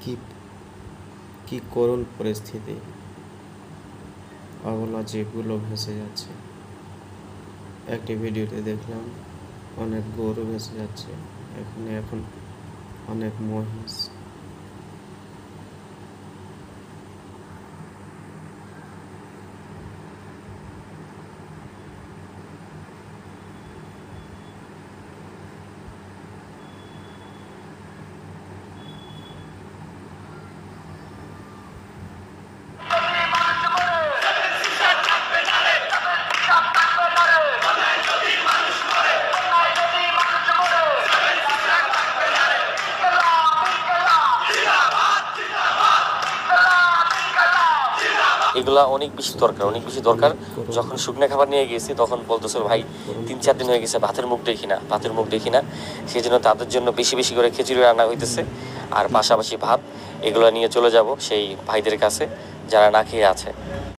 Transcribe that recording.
কি কি করুণ পরিস্থিতি, অবলা জীবগুলো ভেসে যাচ্ছে। একটি ভিডিওতে দেখলাম অনেক গরু ভেসে যাচ্ছে, এখন অনেক মহিষ। এগুলা অনেক বেশি দরকার। যখন শুকনো খাবার নিয়ে গেছি তখন বলতেছিল ভাই 3-4 দিন হয়ে গেছে ভাতের মুখ দেখি না। সেই জন্য তাদের জন্য বেশি বেশি করে খিচুড়ি রান্না হইতেছে, আর পাশাপাশি ভাত। এগুলো নিয়ে চলে যাব সেই ভাইদের কাছে যারা না খেয়ে আছে।